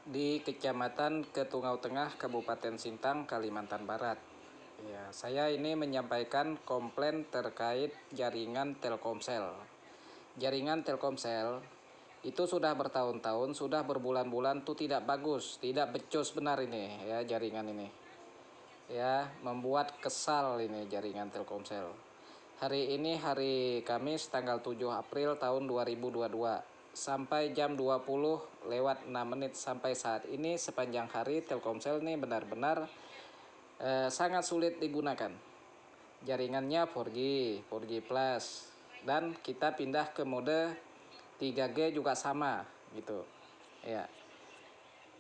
di Kecamatan Ketungau Tengah, Kabupaten Sintang, Kalimantan Barat. Ya, saya ini menyampaikan komplain terkait jaringan Telkomsel. Jaringan Telkomsel itu sudah bertahun-tahun, sudah berbulan-bulan tuh tidak bagus, tidak becus benar ini ya jaringan ini. Ya, membuat kesal ini jaringan Telkomsel. Hari ini hari Kamis tanggal 7 April tahun 2022 sampai jam 20:06 sampai saat ini sepanjang hari Telkomsel ini benar-benar sangat sulit digunakan. Jaringannya 4G, 4G Plus, dan kita pindah ke mode 3G juga sama gitu. Ya.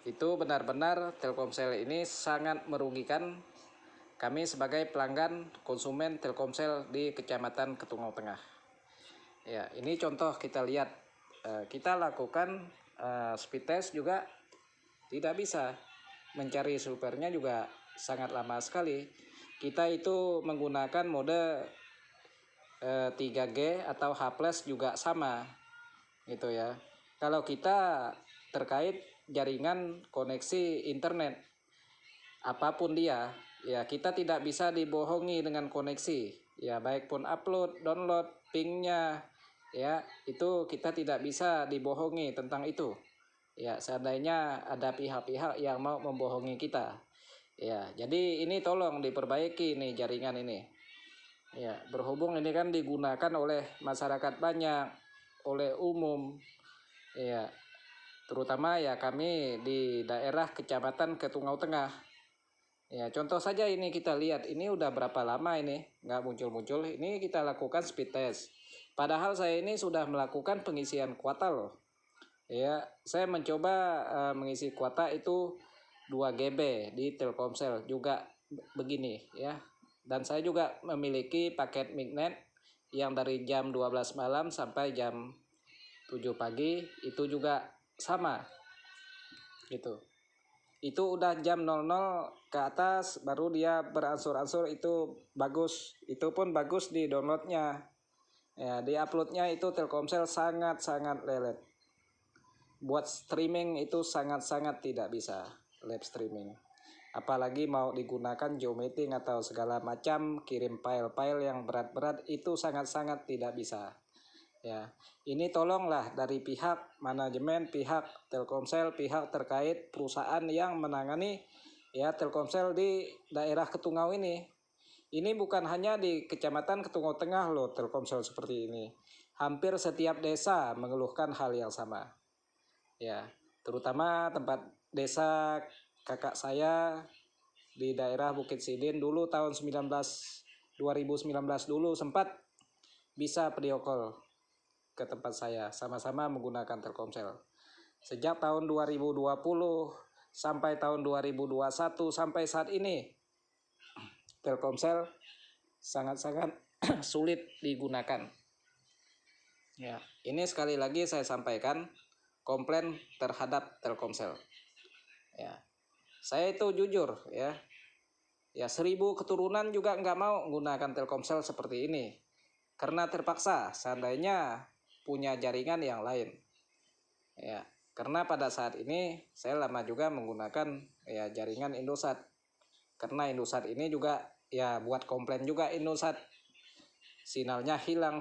Itu benar-benar Telkomsel ini sangat merugikan kami sebagai pelanggan konsumen Telkomsel di Kecamatan Ketungau Tengah. Ya, ini contoh kita lihat, kita lakukan speed test juga tidak bisa, mencari sulpernya juga sangat lama sekali. Kita itu menggunakan mode 3G atau H+ juga sama, gitu ya. Kalau kita terkait jaringan koneksi internet, apapun dia, ya kita tidak bisa dibohongi dengan koneksi. Ya baik pun upload, download, pingnya, ya itu kita tidak bisa dibohongi tentang itu. Ya seandainya ada pihak-pihak yang mau membohongi kita. Ya jadi ini tolong diperbaiki nih jaringan ini. Ya berhubung ini kan digunakan oleh masyarakat banyak, oleh umum. Ya terutama ya kami di daerah Kecamatan Ketungau Tengah. Ya contoh saja ini kita lihat, ini udah berapa lama ini nggak muncul-muncul. Ini kita lakukan speed test. Padahal saya ini sudah melakukan pengisian kuota loh. Ya, saya mencoba mengisi kuota itu 2 GB di Telkomsel juga begini ya. Dan saya juga memiliki paket Mignet yang dari jam 12 malam sampai jam 7 pagi itu juga sama. Gitu. Itu udah jam 00 ke atas baru dia beransur-ansur itu bagus. Itu pun bagus di downloadnya. Ya, di uploadnya itu Telkomsel sangat-sangat lelet. Buat streaming itu sangat-sangat tidak bisa live streaming. Apalagi mau digunakan Zoom meeting atau segala macam kirim file-file yang berat-berat itu sangat-sangat tidak bisa. Ya, ini tolonglah dari pihak manajemen, pihak Telkomsel, pihak terkait perusahaan yang menangani ya Telkomsel di daerah Ketungau ini. Ini bukan hanya di Kecamatan Ketungau Tengah loh Telkomsel seperti ini. Hampir setiap desa mengeluhkan hal yang sama. Ya, terutama tempat desa kakak saya di daerah Bukit Sidin dulu tahun 2019 dulu sempat bisa video call ke tempat saya sama-sama menggunakan Telkomsel. Sejak tahun 2020 sampai tahun 2021 sampai saat ini Telkomsel sangat-sangat sulit digunakan. Ya, ini sekali lagi saya sampaikan komplain terhadap Telkomsel. Ya, saya itu jujur ya. Ya 1000 keturunan juga nggak mau menggunakan Telkomsel seperti ini. Karena terpaksa seandainya punya jaringan yang lain. Ya, karena pada saat ini saya lama juga menggunakan ya jaringan Indosat. Karena Indosat ini juga ya buat komplain juga Indosat. Sinyalnya hilang.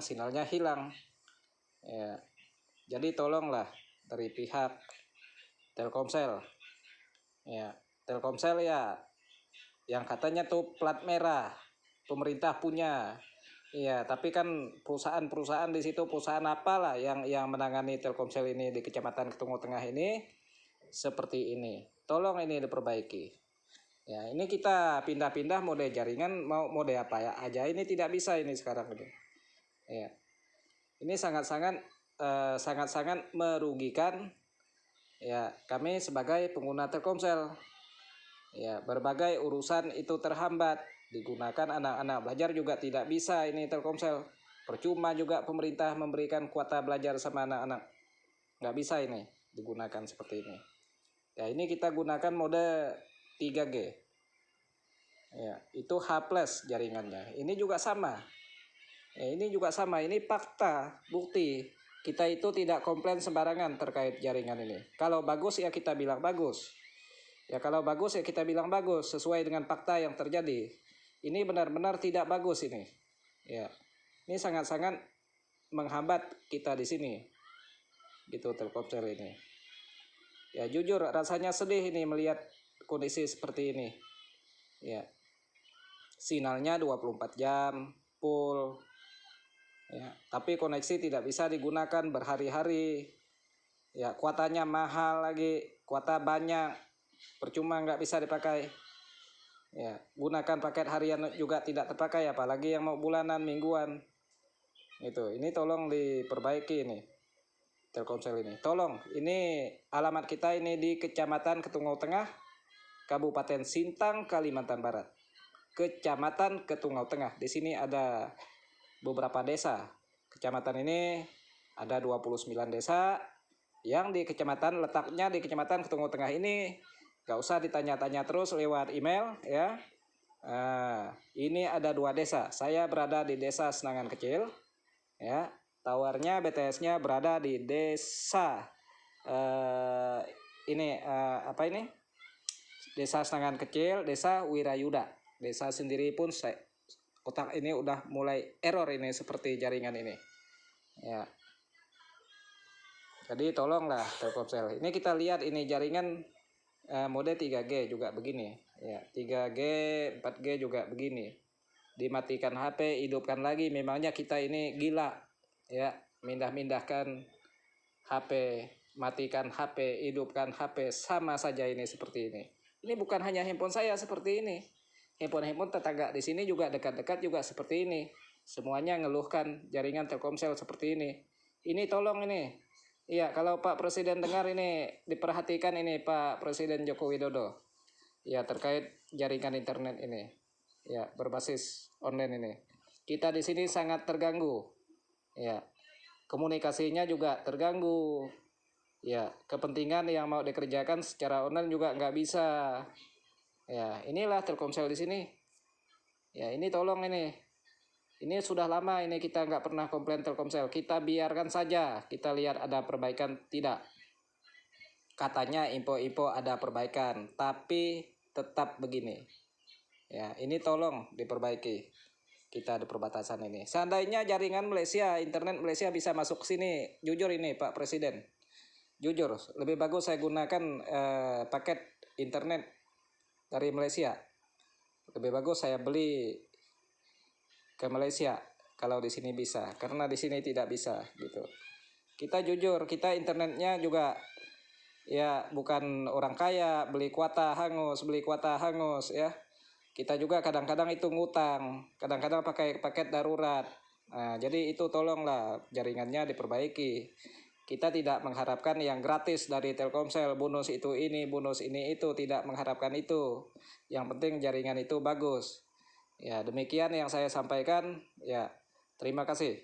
Ya. Jadi tolonglah dari pihak Telkomsel. Ya, Telkomsel ya yang katanya tuh plat merah. Pemerintah punya. Iya, tapi kan perusahaan-perusahaan di situ perusahaan apalah yang menangani Telkomsel ini di Kecamatan Ketungau Tengah ini seperti ini. Tolong ini diperbaiki. Ya, ini kita pindah-pindah mode jaringan mau mode apa ya aja ini tidak bisa ini sekarang ini. Ya. Ini sangat-sangat merugikan ya kami sebagai pengguna Telkomsel. Ya, berbagai urusan itu terhambat. Digunakan anak-anak belajar juga tidak bisa ini Telkomsel. Percuma juga pemerintah memberikan kuota belajar sama anak-anak. Nggak bisa ini digunakan seperti ini. Ya ini kita gunakan mode 3G. Ya, itu H+ jaringannya. Ini juga sama. Ya, ini juga sama. Ini fakta, bukti. kita itu tidak komplain sembarangan terkait jaringan ini. Kalau bagus ya kita bilang bagus. Ya kalau bagus ya kita bilang bagus sesuai dengan fakta yang terjadi. Ini benar-benar tidak bagus ini. Ya. Ini sangat-sangat menghambat kita di sini. Gitu Telkomsel ini. Ya jujur rasanya sedih ini melihat kondisi seperti ini. Ya. Sinyalnya 24 jam full. Ya, tapi koneksi tidak bisa digunakan berhari-hari. Ya, kuotanya mahal lagi, kuota banyak, percuma nggak bisa dipakai. Ya, gunakan paket harian juga tidak terpakai, apalagi yang mau bulanan, mingguan. Ini tolong diperbaiki ini, Telkomsel ini. Tolong, ini alamat kita ini di Kecamatan Ketungau Tengah, Kabupaten Sintang, Kalimantan Barat. Kecamatan Ketungau Tengah. Di sini ada beberapa desa. Kecamatan ini ada 29 desa yang di kecamatan, letaknya di Kecamatan Ketungau Tengah ini gak usah ditanya-tanya terus lewat email ya. Ini ada 2 desa. Saya berada di Desa Senangan Kecil ya. Towernya BTS-nya berada di desa Desa Senangan Kecil, Desa Wirayuda. Desa sendiri pun otak ini udah mulai error ini seperti jaringan ini ya. Jadi tolonglah Telkomsel. Ini kita lihat ini jaringan mode 3G juga begini ya. 3G, 4G juga begini. Dimatikan HP, hidupkan lagi. Memangnya kita ini gila ya, mindah-mindahkan HP, matikan HP, hidupkan HP, sama saja ini seperti ini. Ini bukan hanya handphone saya seperti ini. Handphone tetangga di sini juga dekat-dekat juga seperti ini. Semuanya ngeluhkan jaringan Telkomsel seperti ini. Ini tolong ini. Iya, kalau Pak Presiden dengar ini diperhatikan ini Pak Presiden Joko Widodo. Ya, terkait jaringan internet ini. Ya, berbasis online ini. Kita di sini sangat terganggu. Ya. Komunikasinya juga terganggu. Ya, kepentingan yang mau dikerjakan secara online juga nggak bisa. Ya, inilah Telkomsel di sini. Ya, ini tolong ini. Ini sudah lama ini kita nggak pernah komplain Telkomsel. Kita biarkan saja. Kita lihat ada perbaikan tidak. Katanya info-info ada perbaikan, tapi tetap begini. Ya, ini tolong diperbaiki. Kita di perbatasan ini. Seandainya jaringan Malaysia, internet Malaysia bisa masuk sini, jujur ini Pak Presiden. Jujur, lebih bagus saya gunakan paket internet dari Malaysia. Lebih bagus saya beli ke Malaysia kalau di sini bisa, karena di sini tidak bisa gitu. Kita jujur, kita internetnya juga ya bukan orang kaya, beli kuota hangus ya. Kita juga kadang-kadang itu ngutang, kadang-kadang pakai paket darurat. Nah, jadi itu tolonglah jaringannya diperbaiki. Kita tidak mengharapkan yang gratis dari Telkomsel, bonus itu ini, bonus ini itu, tidak mengharapkan itu. Yang penting jaringan itu bagus. Ya, demikian yang saya sampaikan. Ya, terima kasih.